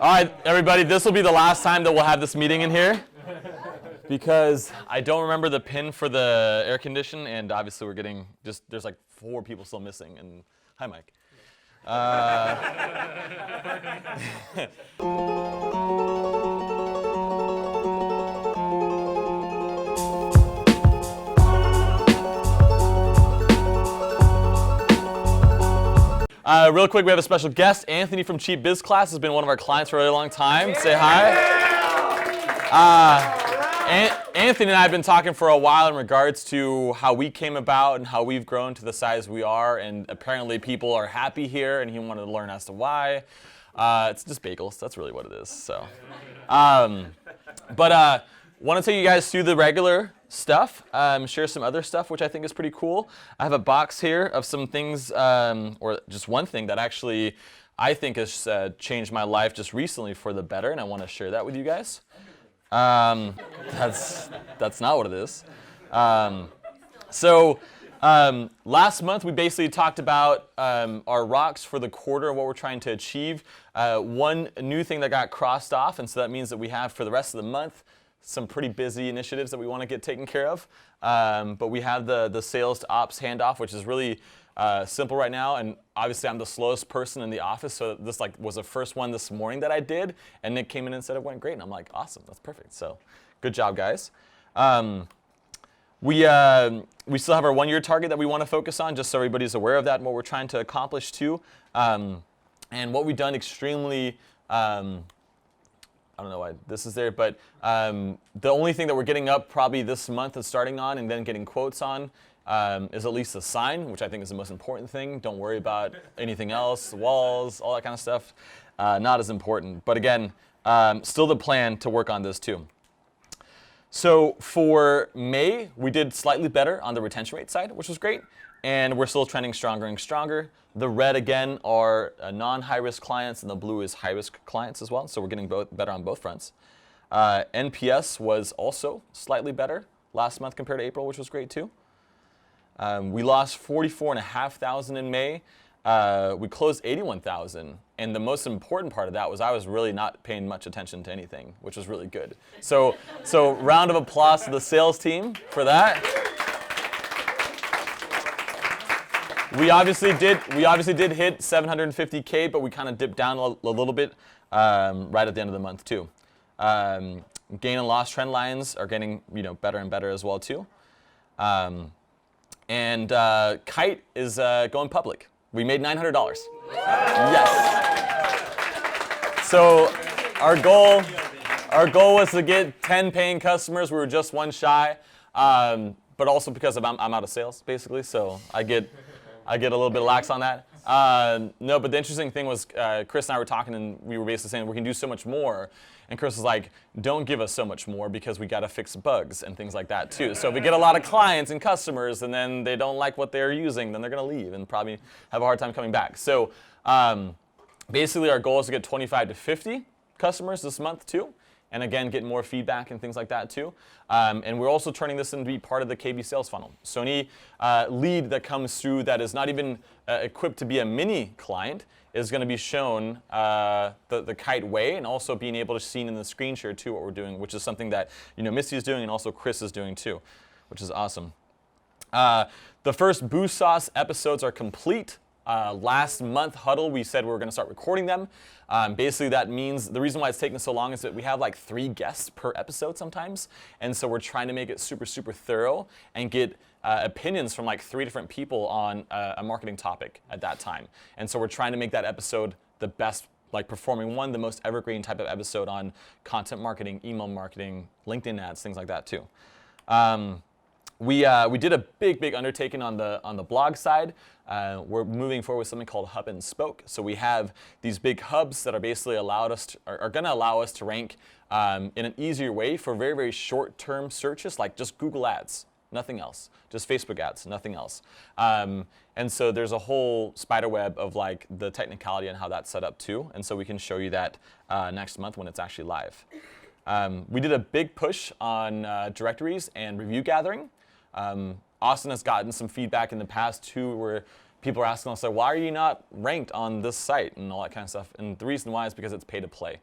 All right, everybody, this will be the last time that we'll have this meeting in here because I don't remember the pin for the air condition, and obviously we're getting there's like 4 people still missing. And hi, Mike. Real quick, we have a special guest. Anthony from Cheap Biz Class has been one of our clients for a really long time. Say hi. Anthony and I have been talking for a while in regards to how we came about and how we've grown to the size we are. And apparently people are happy here, and he wanted to learn as to why. It's just bagels. That's really what it is. So, want to take you guys through the regular stuff, share some other stuff, which I think is pretty cool. I have a box here of some things, or just one thing that actually I think has changed my life just recently for the better, and I want to share that with you guys. That's not what it is. Last month we basically talked about our rocks for the quarter and what we're trying to achieve. One new thing that got crossed off, and so that means that we have for the rest of the month some pretty busy initiatives that we want to get taken care of. But we have the sales to ops handoff, which is really simple right now. And obviously I'm the slowest person in the office, so this was the first one this morning that I did. And Nick came in and said it went great. And I'm like, awesome, that's perfect. So good job, guys. We still have our 1-year target that we want to focus on, just so everybody's aware of that and what we're trying to accomplish too. And what we've done extremely, I don't know why this is there, but the only thing that we're getting up probably this month and starting on and then getting quotes on is at least a sign, which I think is the most important thing. Don't worry about anything else, walls, all that kind of stuff. Not as important. But again, still the plan to work on this too. So for May, we did slightly better on the retention rate side, which was great. And we're still trending stronger and stronger. The red, again, are non-high-risk clients, and the blue is high-risk clients as well. So we're getting better on both fronts. NPS was also slightly better last month compared to April, which was great too. We lost 44,500 in May. We closed 81,000. And the most important part of that was I was really not paying much attention to anything, which was really good. So round of applause to the sales team for that. We obviously did hit 750K, but we kind of dipped down a little bit right at the end of the month too. Gain and loss trend lines are getting better and better as well too. Kite is going public. We made $900. Yes. So our goal was to get 10 paying customers. We were just one shy, but also because I'm out of sales basically, so I get a little bit lax on that. No, but the interesting thing was Chris and I were talking, and we were basically saying we can do so much more. And Chris was like, don't give us so much more because we got to fix bugs and things like that too. So if we get a lot of clients and customers and then they don't like what they're using, then they're going to leave and probably have a hard time coming back. So basically our goal is to get 25 to 50 customers this month too. And again, get more feedback and things like that too. And we're also turning this into be part of the KB sales funnel. So any lead that comes through that is not even equipped to be a mini client is going to be shown the Kite way, and also being able to see in the screen share too what we're doing, which is something that Misty is doing and also Chris is doing too, which is awesome. The first Boost Sauce episodes are complete. Last month, Huddle, we said we were going to start recording them. Basically, that means the reason why it's taking so long is that we have like 3 guests per episode sometimes. And so we're trying to make it super, super thorough and get opinions from like 3 different people on a marketing topic at that time. And so we're trying to make that episode the best performing one, the most evergreen type of episode on content marketing, email marketing, LinkedIn ads, things like that too. We did a big undertaking on the blog side. We're moving forward with something called Hub and Spoke. So we have these big hubs that are basically are going to allow us to rank in an easier way for very, very short-term searches, like just Google ads, nothing else, just Facebook ads, nothing else. And so there's a whole spider web of like the technicality and how that's set up too. And so we can show you that next month when it's actually live. We did a big push on directories and review gathering. Austin has gotten some feedback in the past too, where people are asking us, like, why are you not ranked on this site and all that kind of stuff? And the reason why is because it's pay to play.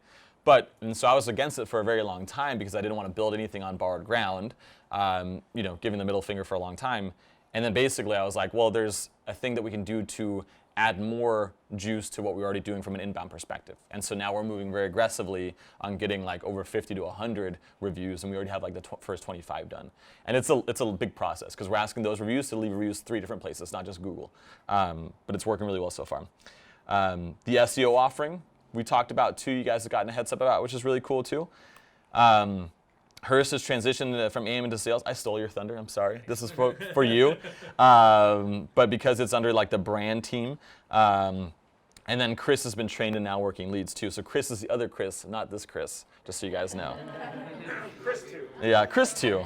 And so I was against it for a very long time because I didn't want to build anything on borrowed ground, giving the middle finger for a long time. And then basically I was like, well, there's a thing that we can do to add more juice to what we're already doing from an inbound perspective. And so now we're moving very aggressively on getting like over 50 to 100 reviews, and we already have like the first 25 done. And it's a big process because we're asking those reviews to leave reviews 3 different places, not just Google. But it's working really well so far. The SEO offering, we talked about too, you guys have gotten a heads up about, which is really cool too. Hearst has transitioned from AM into sales. I stole your thunder, I'm sorry. This is for you. But because it's under like the brand team. And then Chris has been trained and now working leads too. So Chris is the other Chris, not this Chris, just so you guys know. Chris 2. Yeah, Chris 2.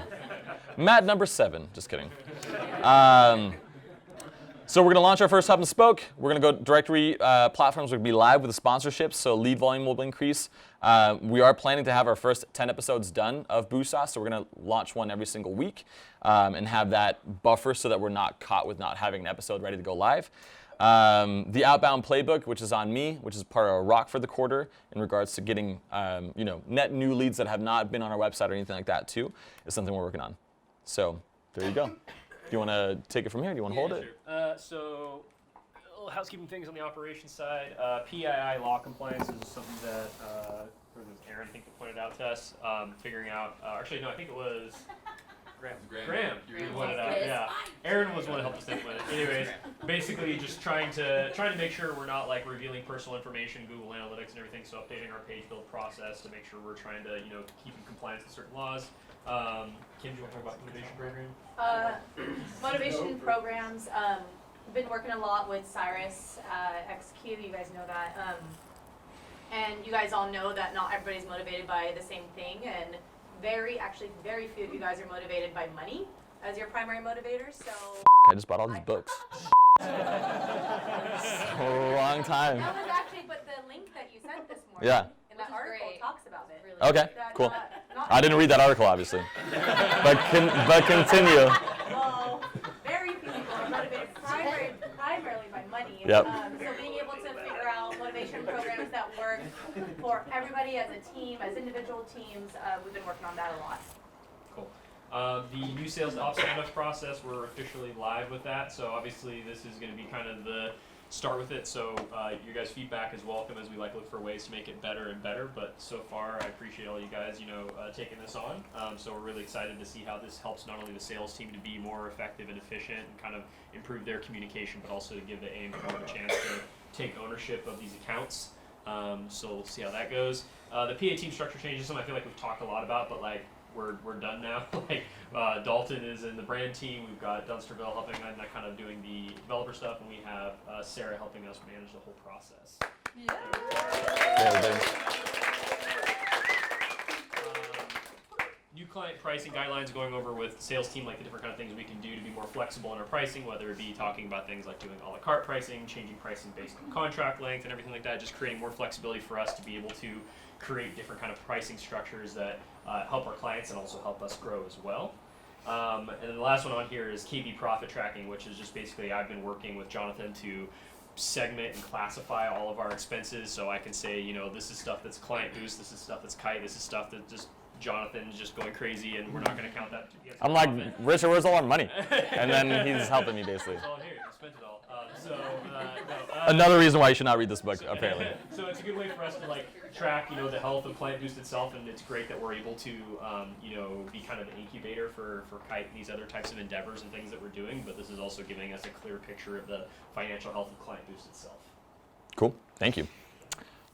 Matt number 7, just kidding. So we're going to launch our first hub and spoke. We're going to go directory platforms. We're going to be live with the sponsorships, so lead volume will increase. We are planning to have our first 10 episodes done of Boost Sauce, so we're going to launch one every single week and have that buffer so that we're not caught with not having an episode ready to go live. The outbound playbook, which is on me, which is part of our rock for the quarter in regards to getting net new leads that have not been on our website or anything like that too, is something we're working on. So there you go. Do you want to take it from here? Do you want to hold it? Sure. So, little housekeeping things on the operations side. PII law compliance is something that Aaron, I think, pointed out to us. Figuring out, actually, no, I think it was Graham. You pointed out, yeah. Aaron was the one that helped us implement it. Anyways, basically just trying to make sure we're not like revealing personal information, Google Analytics and everything. So updating our page build process to make sure we're trying to keep in compliance with certain laws. Kim, do you want to talk about motivation program? Motivation programs. Been working a lot with Cyrus, XQ, you guys know that. And you guys all know that not everybody's motivated by the same thing, and very few of you guys are motivated by money as your primary motivator, so. I just bought all these books. Wrong time. That was actually, but the link that you sent this morning. Yeah. And that article talks about it. Really. Okay, That, cool. not I didn't read that article, obviously. but continue. Well, very few people are motivated primarily by money. Yep. So being able to figure out motivation programs that work for everybody as a team, as individual teams, we've been working on that a lot. Cool. The new sales ops stand-up process, we're officially live with that. So obviously this is going to be kind of the start with it. So your guys' feedback is welcome as we look for ways to make it better and better. But so far, I appreciate all you guys, taking this on. So we're really excited to see how this helps not only the sales team to be more effective and efficient and kind of improve their communication, but also to give the AM more of a chance to take ownership of these accounts. So we'll see how that goes. The PA team structure changes, something I feel like we've talked a lot about, but like we're done now. Dalton is in the brand team. We've got Dunsterville helping and that kind of doing the developer stuff, and we have Sarah helping us manage the whole process. New client pricing guidelines, going over with the sales team, like the different kind of things we can do to be more flexible in our pricing, whether it be talking about things like doing a la carte pricing, changing pricing based on contract length and everything like that, just creating more flexibility for us to be able to create different kind of pricing structures that help our clients and also help us grow as well. And then the last one on here is KB profit tracking, which is just basically I've been working with Jonathan to segment and classify all of our expenses, so I can say, this is stuff that's KlientBoost, this is stuff that's Kite, this is stuff that just Jonathan's just going crazy, and we're not going to count that. I'm like, Richard, where's all our money? And then he's helping me, basically. It's all here. You spent it all. Another reason why you should not read this book, apparently. So it's a good way for us to track, the health of KlientBoost itself, and it's great that we're able to, be kind of an incubator for Kite and these other types of endeavors and things that we're doing. But this is also giving us a clear picture of the financial health of KlientBoost itself. Cool. Thank you.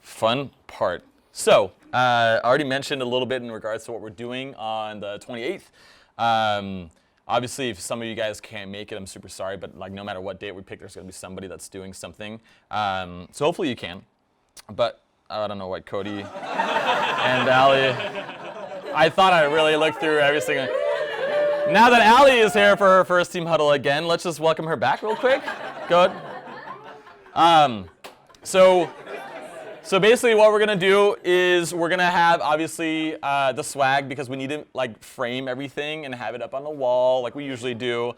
Fun part. So, I already mentioned a little bit in regards to what we're doing on the 28th. Obviously, if some of you guys can't make it, I'm super sorry, but no matter what date we pick, there's going to be somebody that's doing something. So hopefully you can. But I don't know what Cody and Allie. I thought I really looked through every single. Now that Allie is here for her first team huddle again, let's just welcome her back real quick. Go ahead. So basically what we're going to do is we're going to have, obviously, the swag, because we need to frame everything and have it up on the wall like we usually do.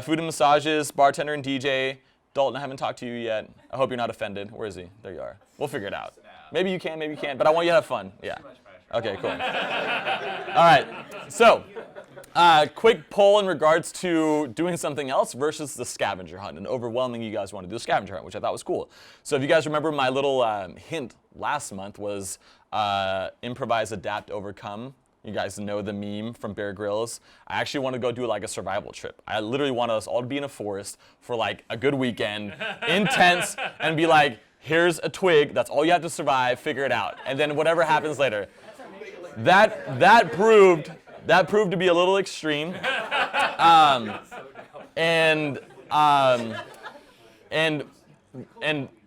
Food and massages, bartender and DJ, Dalton, I haven't talked to you yet. I hope you're not offended. Where is he? There you are. We'll figure it out. Maybe you can, maybe you can't, but I want you to have fun. Yeah. Okay, cool. All right. So, quick poll in regards to doing something else versus the scavenger hunt. And overwhelming, you guys want to do a scavenger hunt, which I thought was cool. So if you guys remember, my little hint last month was improvise, adapt, overcome. You guys know the meme from Bear Grylls. I actually want to go do like a survival trip. I literally want us all to be in a forest for like a good weekend, intense, and be like, here's a twig, that's all you have to survive, figure it out. And then whatever happens later. That proved to be a little extreme. And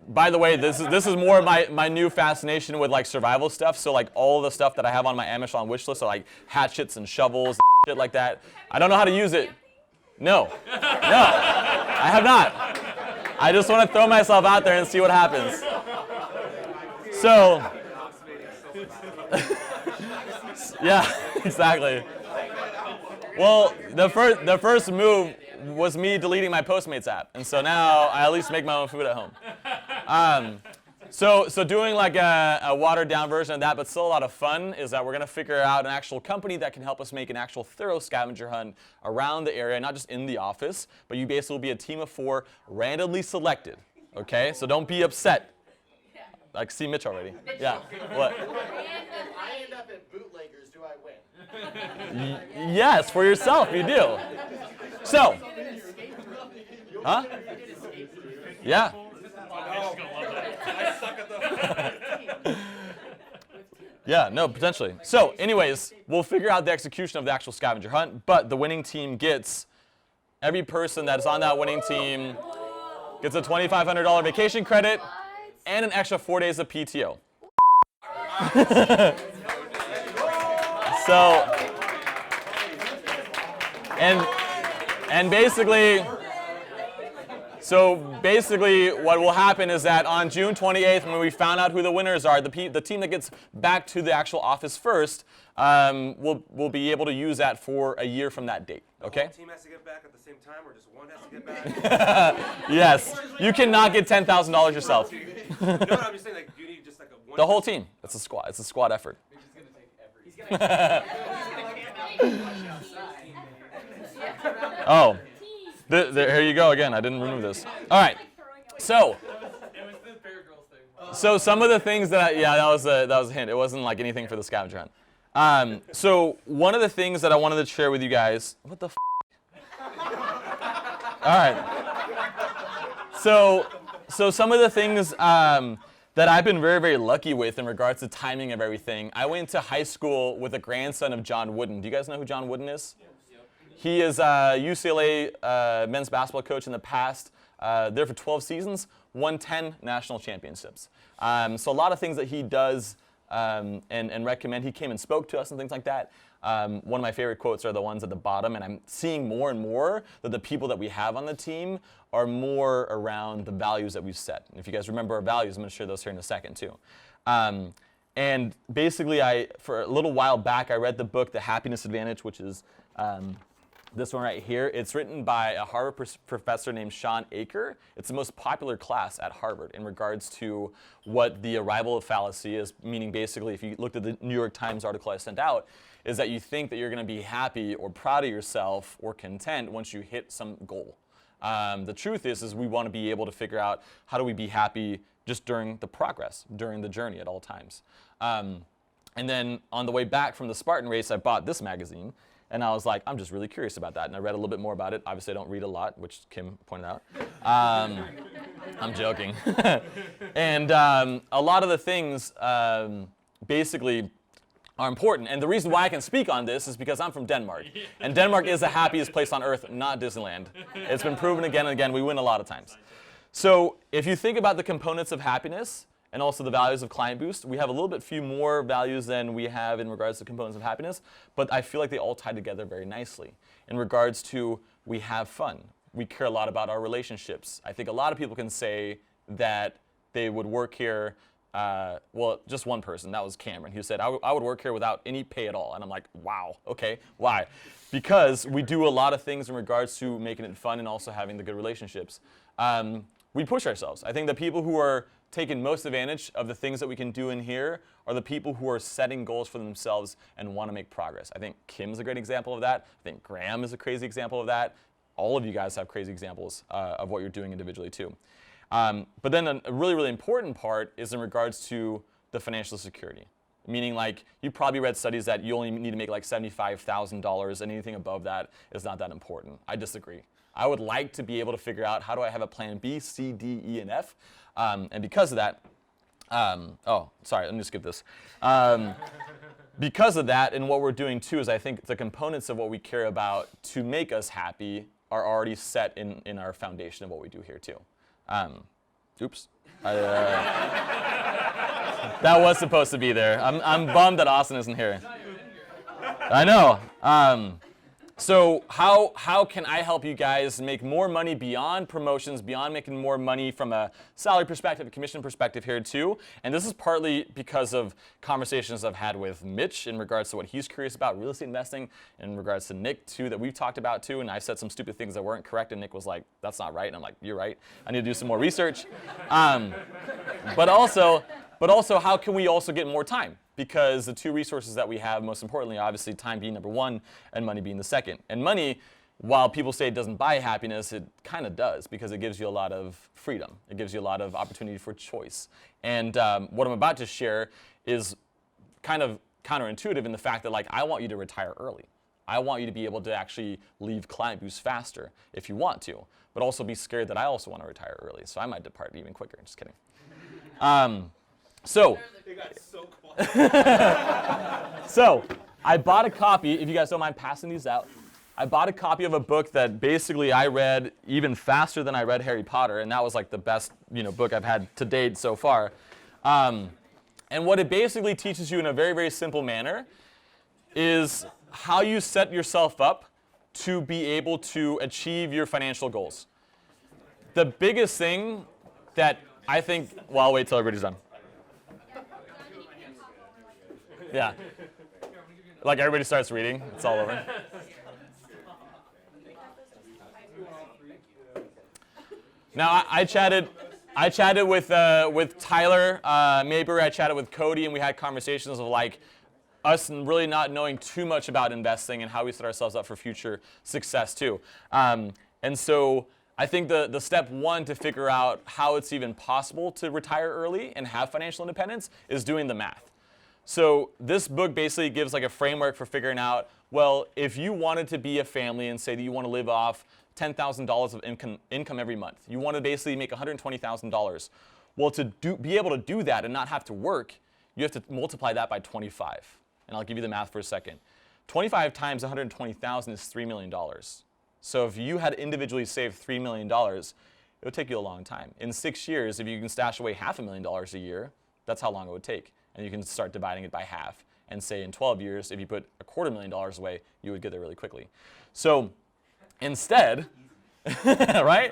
by the way, this is more of my new fascination with like survival stuff. So like all the stuff that I have on my Amazon wish list are like hatchets and shovels and shit like that. I don't know how to use it. No, I have not. I just want to throw myself out there and see what happens. So, yeah, exactly. Well, the first move was me deleting my Postmates app, and so now I at least make my own food at home. So doing like a watered down version of that, but still a lot of fun, is that we're gonna figure out an actual company that can help us make an actual thorough scavenger hunt around the area, not just in the office, but you basically will be a team of 4 randomly selected. Okay, so don't be upset. I see Mitch already. Yeah. What? If I end up at Bootleggers, do I win? Yes, for yourself, you do. So. Huh? Yeah. Yeah, no, potentially. So, anyways, we'll figure out the execution of the actual scavenger hunt, but the winning team gets, every person that is on that winning team gets a $2,500 vacation credit and an extra 4 days of PTO. So, and basically, what will happen is that on June 28th, when we found out who the winners are, the team that gets back to the actual office first will be able to use that for a year from that date. Okay? The team has to get back at the same time, or just one has to get back? Yes. You cannot get $10,000 yourself. No, I'm just saying, like, you need just like a one. The whole team. It's a squad. It's a squad effort. Oh. Here you go again. I didn't remove this. All right. So some of the things that that was a hint. It wasn't like anything for the scavenger hunt. So one of the things that I wanted to share with you guys. What the? All right. So some of the things that I've been very, very lucky with in regards to timing of everything. I went to high school with a grandson of John Wooden. Do you guys know who John Wooden is? He is a UCLA men's basketball coach in the past, there for 12 seasons, won 10 national championships. So a lot of things that he does and recommend. He came and spoke to us and things like that. One of my favorite quotes are the ones at the bottom, and I'm seeing more and more that the people that we have on the team are more around the values that we've set. And if you guys remember our values, I'm going to share those here in a second too. And basically, for a little while back, I read the book, The Happiness Advantage, which is this one right here. It's written by a Harvard professor named Sean Aker. It's the most popular class at Harvard in regards to what the arrival of fallacy is, meaning basically if you looked at the New York Times article I sent out, is that you think that you're going to be happy or proud of yourself or content once you hit some goal. The truth is we want to be able to figure out how do we be happy just during the progress, during the journey at all times. And then on the way back from the Spartan race, I bought this magazine. And I was like, I'm just really curious about that. And I read a little bit more about it. Obviously, I don't read a lot, which Kim pointed out. I'm joking. And a lot of the things basically are important. And the reason why I can speak on this is because I'm from Denmark. And Denmark is the happiest place on earth, not Disneyland. It's been proven again and again. We win a lot of times. So if you think about the components of happiness, and also the values of KlientBoost. We have a little bit few more values than we have in regards to components of happiness, but I feel like they all tie together very nicely. In regards to we have fun. We care a lot about our relationships. I think a lot of people can say that they would work here well, just one person, that was Cameron. He said, I would work here without any pay at all. And I'm like, wow, okay, why? Because we do a lot of things in regards to making it fun and also having the good relationships. We push ourselves. I think the people who are taking most advantage of the things that we can do in here are the people who are setting goals for themselves and want to make progress. I think Kim's a great example of that. I think Graham is a crazy example of that. All of you guys have crazy examples of what you're doing individually too. But then a really, really important part is in regards to the financial security. Meaning, like, you probably read studies that you only need to make like $75,000 and anything above that is not that important. I disagree. I would like to be able to figure out how do I have a plan B, C, D, E, and F. And because of that, oh, sorry, let me skip this. Because of that, and what we're doing too is I think the components of what we care about to make us happy are already set in our foundation of what we do here too. Oops. That was supposed to be there. I'm bummed that Austin isn't here. I know. So how can I help you guys make more money beyond promotions, beyond making more money from a salary perspective, a commission perspective here too? And this is partly because of conversations I've had with Mitch in regards to what he's curious about, real estate investing, in regards to Nick too, that we've talked about too. And I said some stupid things that weren't correct, and Nick was like, that's not right. And I'm like, you're right. I need to do some more research. But also, how can we also get more time? Because the two resources that we have, most importantly, obviously time being number one and money being the second. And money, while people say it doesn't buy happiness, it kind of does, because it gives you a lot of freedom. It gives you a lot of opportunity for choice. And what I'm about to share is kind of counterintuitive in the fact that, like, I want you to retire early. I want you to be able to actually leave KlientBoost faster if you want to, but also be scared that I also want to retire early. So I might depart even quicker. Just kidding. So I bought a copy, if you guys don't mind passing these out. I bought a copy of a book that basically I read even faster than I read Harry Potter, and that was like the best, book I've had to date so far. And what it basically teaches you in a very, very simple manner is how you set yourself up to be able to achieve your financial goals. The biggest thing that I think, well, I'll wait till everybody's done. Yeah. Like everybody starts reading, it's all over. Now I chatted with Tyler Maybury. I chatted with Cody, and we had conversations of like us really not knowing too much about investing and how we set ourselves up for future success too. And so I think the step one to figure out how it's even possible to retire early and have financial independence is doing the math. So this book basically gives like a framework for figuring out, well, if you wanted to be a family and say that you want to live off $10,000 of income every month, you want to basically make $120,000. Well, to be able to do that and not have to work, you have to multiply that by 25. And I'll give you the math for a second. 25 times 120,000 is $3 million. So if you had individually saved $3 million, it would take you a long time. In 6 years, if you can stash away $500,000 a year, that's how long it would take. And you can start dividing it by half. And say in 12 years, if you put $250,000 away, you would get there really quickly. So instead, right?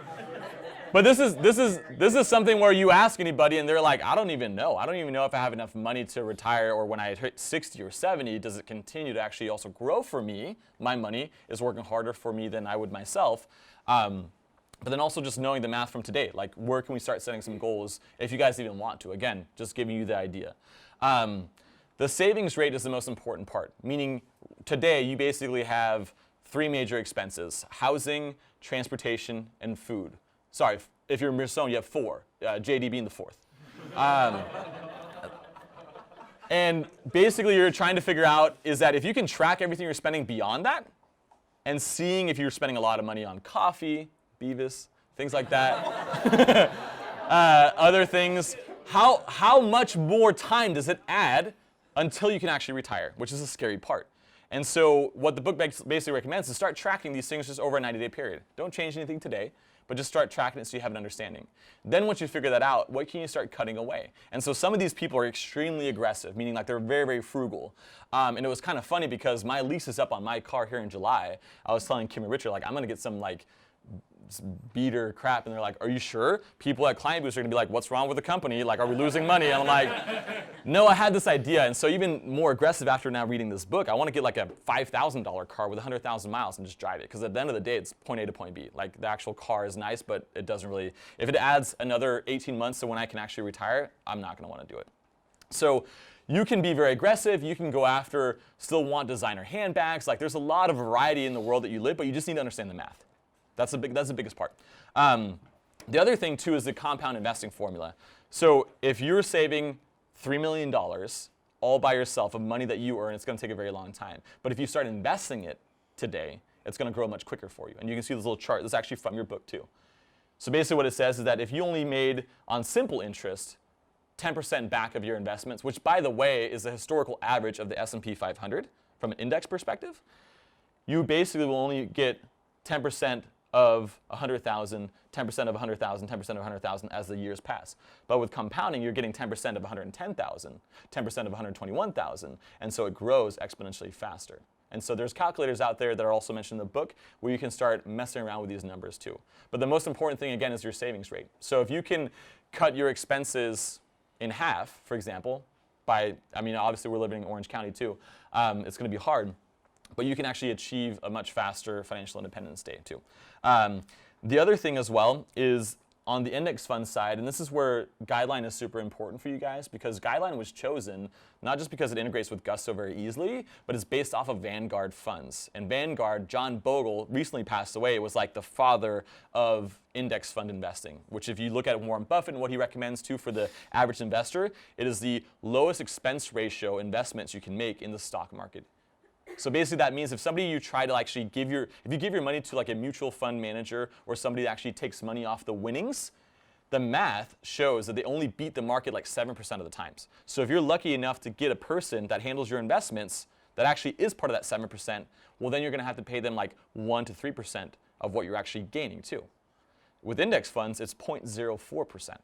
But this is something where you ask anybody and they're like, I don't even know. I don't even know if I have enough money to retire, or when I hit 60 or 70, does it continue to actually also grow for me? My money is working harder for me than I would myself. But then also just knowing the math from today, like where can we start setting some goals if you guys even want to? Again, just giving you the idea. The savings rate is the most important part, meaning today you basically have 3 major expenses: housing, transportation, and food. Sorry, if you're in Mirsone, you have 4, JD being the 4th. And basically you're trying to figure out is that if you can track everything you're spending beyond that, and seeing if you're spending a lot of money on coffee, Beavis, things like that, other things, how much more time does it add until you can actually retire, which is a scary part. And so what the book basically recommends is start tracking these things just over a 90-day period. Don't change anything today, but just start tracking it so you have an understanding. Then once you figure that out, what can you start cutting away? And so some of these people are extremely aggressive, meaning like they're very, very frugal. And it was kind of funny because my lease is up on my car here in July. I was telling Kim and Richard, like, I'm going to get some like beater crap, and they're like, are you sure? People at KlientBoost are gonna be like, what's wrong with the company? Like, are we losing money? And I'm like, no, I had this idea. And so even more aggressive after now reading this book, I wanna get like a $5,000 car with 100,000 miles and just drive it. Because at the end of the day, it's point A to point B. Like the actual car is nice, but it doesn't really, if it adds another 18 months to when I can actually retire, I'm not gonna wanna do it. So you can be very aggressive, you can go after, still want designer handbags. Like there's a lot of variety in the world that you live, but you just need to understand the math. That's the biggest part. The other thing too is the compound investing formula. So if you're saving $3 million all by yourself of money that you earn, it's gonna take a very long time. But if you start investing it today, it's gonna grow much quicker for you. And you can see this little chart, this is actually from your book too. So basically what it says is that if you only made on simple interest 10% back of your investments, which by the way is the historical average of the S&P 500 from an index perspective, you basically will only get 10% of 100,000, 10% of 100,000, 10% of 100,000 as the years pass. But with compounding, you're getting 10% of 110,000, 10% of 121,000, and so it grows exponentially faster. And so there's calculators out there that are also mentioned in the book where you can start messing around with these numbers too. But the most important thing again is your savings rate. So if you can cut your expenses in half, for example, obviously we're living in Orange County too, it's gonna be hard, but you can actually achieve a much faster financial independence day too. The other thing as well is on the index fund side, and this is where Guideline is super important for you guys because Guideline was chosen not just because it integrates with Gusto very easily, but it's based off of Vanguard funds. And Vanguard, John Bogle, recently passed away, was like the father of index fund investing, which if you look at Warren Buffett and what he recommends too for the average investor, it is the lowest expense ratio investments you can make in the stock market. So basically that means if somebody you try to actually if you give your money to like a mutual fund manager or somebody that actually takes money off the winnings, the math shows that they only beat the market like 7% of the times. So if you're lucky enough to get a person that handles your investments that actually is part of that 7%, well then you're gonna have to pay them like 1 to 3% of what you're actually gaining too. With index funds, it's 0.04%.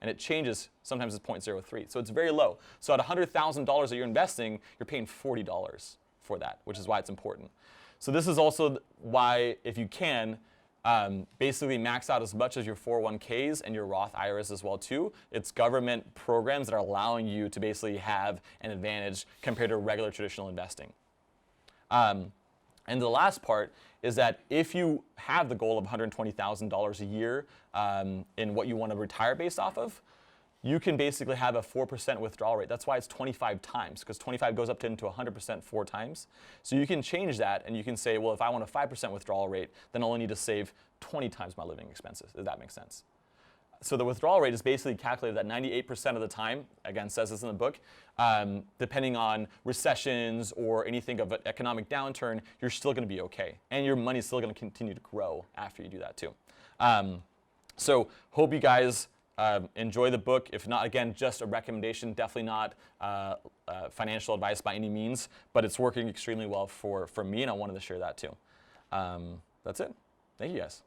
And it changes, sometimes it's 0.03. So it's very low. So at $100,000 that you're investing, you're paying $40 for that, which is why it's important. So this is also why, if you can, basically max out as much as your 401ks and your Roth IRAs as well too. It's government programs that are allowing you to basically have an advantage compared to regular traditional investing. And the last part is that if you have the goal of $120,000 a year in what you want to retire based off of, you can basically have a 4% withdrawal rate. That's why it's 25 times, because 25 goes up into 100% 4 times. So you can change that, and you can say, well, if I want a 5% withdrawal rate, then I'll only need to save 20 times my living expenses, if that makes sense. So the withdrawal rate is basically calculated that 98% of the time, again, says this in the book, depending on recessions or anything of an economic downturn, you're still gonna be okay. And your money's still gonna continue to grow after you do that too. So hope you guys enjoy the book. If not, again, just a recommendation, definitely not financial advice by any means, but it's working extremely well for me, and I wanted to share that too. That's it. Thank you guys.